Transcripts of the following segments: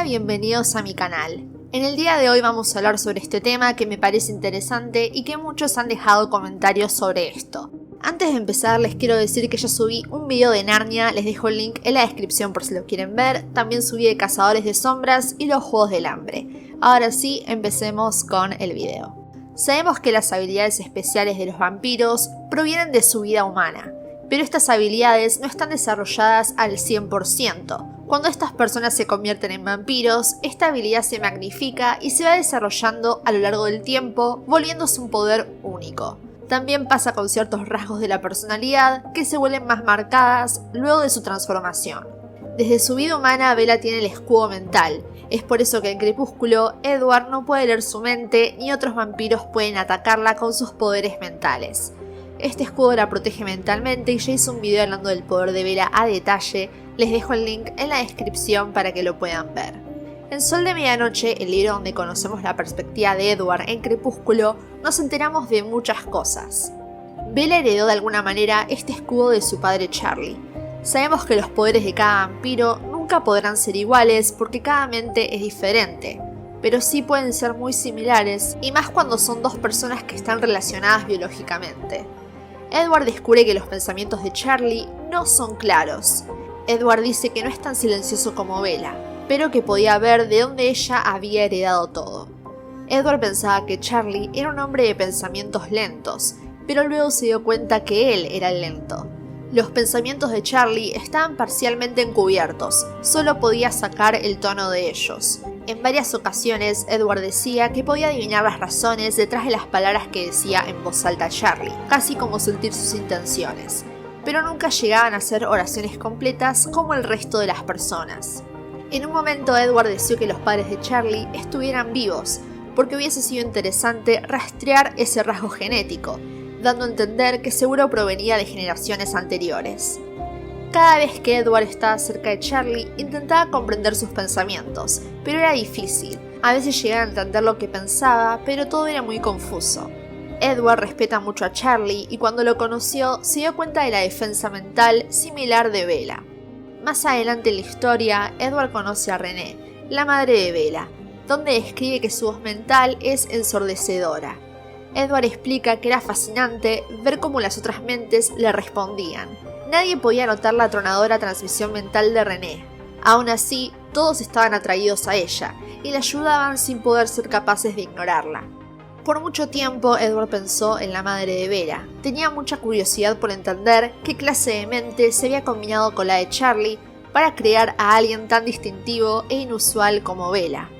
bienvenidos a mi canal. En el día de hoy vamos a hablar sobre este tema que me parece interesante y que muchos han dejado comentarios sobre esto. Antes de empezar les quiero decir que ya subí un video de Narnia, les dejo el link en la descripción por si lo quieren ver. También subí de Cazadores de Sombras y los Juegos del Hambre. Ahora sí, empecemos con el video. Sabemos que las habilidades especiales de los vampiros provienen de su vida humana, pero estas habilidades no están desarrolladas al 100%. Cuando estas personas se convierten en vampiros, esta habilidad se magnifica y se va desarrollando a lo largo del tiempo, volviéndose un poder único. También pasa con ciertos rasgos de la personalidad que se vuelven más marcadas luego de su transformación. Desde su vida humana, Bella tiene el escudo mental. Es por eso que en Crepúsculo, Edward no puede leer su mente ni otros vampiros pueden atacarla con sus poderes mentales. Este escudo la protege mentalmente y ya hice un video hablando del poder de Bella a detalle, les dejo el link en la descripción para que lo puedan ver. En Sol de Medianoche, el libro donde conocemos la perspectiva de Edward en Crepúsculo, nos enteramos de muchas cosas. Bella heredó de alguna manera este escudo de su padre Charlie. Sabemos que los poderes de cada vampiro nunca podrán ser iguales porque cada mente es diferente, pero sí pueden ser muy similares y más cuando son dos personas que están relacionadas biológicamente. Edward descubre que los pensamientos de Charlie no son claros. Edward dice que no es tan silencioso como Bella, pero que podía ver de dónde ella había heredado todo. Edward pensaba que Charlie era un hombre de pensamientos lentos, pero luego se dio cuenta que él era el lento. Los pensamientos de Charlie estaban parcialmente encubiertos, solo podía sacar el tono de ellos. En varias ocasiones, Edward decía que podía adivinar las razones detrás de las palabras que decía en voz alta Charlie, casi como sentir sus intenciones, pero nunca llegaban a ser oraciones completas como el resto de las personas. En un momento, Edward deseó que los padres de Charlie estuvieran vivos, porque hubiese sido interesante rastrear ese rasgo genético, dando a entender que seguro provenía de generaciones anteriores. Cada vez que Edward estaba cerca de Charlie, intentaba comprender sus pensamientos, pero era difícil. A veces llegaba a entender lo que pensaba, pero todo era muy confuso. Edward respeta mucho a Charlie y cuando lo conoció se dio cuenta de la defensa mental similar de Bella. Más adelante en la historia, Edward conoce a René, la madre de Bella, donde describe que su voz mental es ensordecedora. Edward explica que era fascinante ver cómo las otras mentes le respondían. Nadie podía notar la atronadora transmisión mental de René. Aún así, todos estaban atraídos a ella y le ayudaban sin poder ser capaces de ignorarla. Por mucho tiempo, Edward pensó en la madre de Bella. Tenía mucha curiosidad por entender qué clase de mente se había combinado con la de Charlie para crear a alguien tan distintivo e inusual como Bella.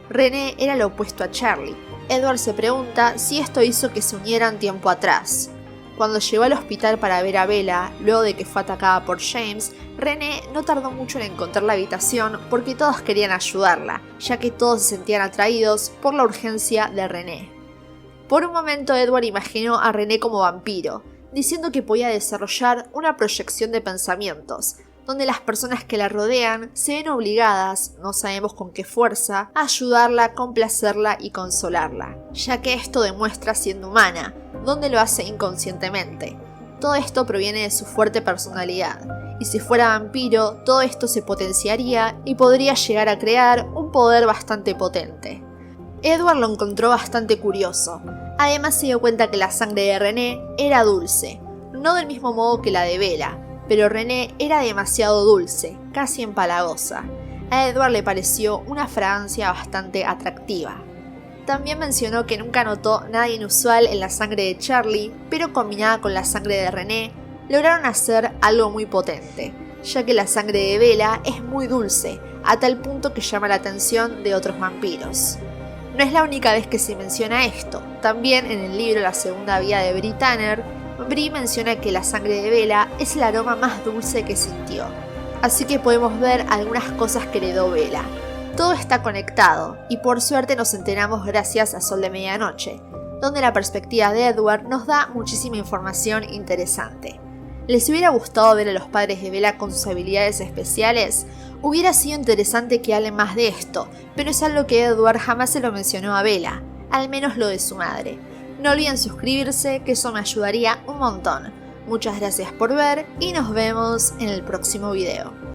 René era lo opuesto a Charlie. Edward se pregunta si esto hizo que se unieran tiempo atrás. Cuando llegó al hospital para ver a Bella, luego de que fue atacada por James, René no tardó mucho en encontrar la habitación porque todos querían ayudarla, ya que todos se sentían atraídos por la urgencia de René. Por un momento Edward imaginó a René como vampiro, diciendo que podía desarrollar una proyección de pensamientos, donde las personas que la rodean se ven obligadas, no sabemos con qué fuerza, a ayudarla, complacerla y consolarla, ya que esto demuestra siendo humana, donde lo hace inconscientemente. Todo esto proviene de su fuerte personalidad, y si fuera vampiro, todo esto se potenciaría y podría llegar a crear un poder bastante potente. Edward lo encontró bastante curioso. Además se dio cuenta que la sangre de René era dulce, no del mismo modo que la de Bella, pero René era demasiado dulce, casi empalagosa. A Edward le pareció una fragancia bastante atractiva. También mencionó que nunca notó nada inusual en la sangre de Charlie, pero combinada con la sangre de René, lograron hacer algo muy potente, ya que la sangre de Bella es muy dulce, a tal punto que llama la atención de otros vampiros. No es la única vez que se menciona esto. También en el libro La segunda vida de Bri Tanner, Bri menciona que la sangre de Bella es el aroma más dulce que sintió. Así que podemos ver algunas cosas que heredó Bella. Todo está conectado, y por suerte nos enteramos gracias a Sol de Medianoche, donde la perspectiva de Edward nos da muchísima información interesante. ¿Les hubiera gustado ver a los padres de Bella con sus habilidades especiales? Hubiera sido interesante que hablen más de esto, pero es algo que Edward jamás se lo mencionó a Bella, al menos lo de su madre. No olviden suscribirse, que eso me ayudaría un montón. Muchas gracias por ver y nos vemos en el próximo video.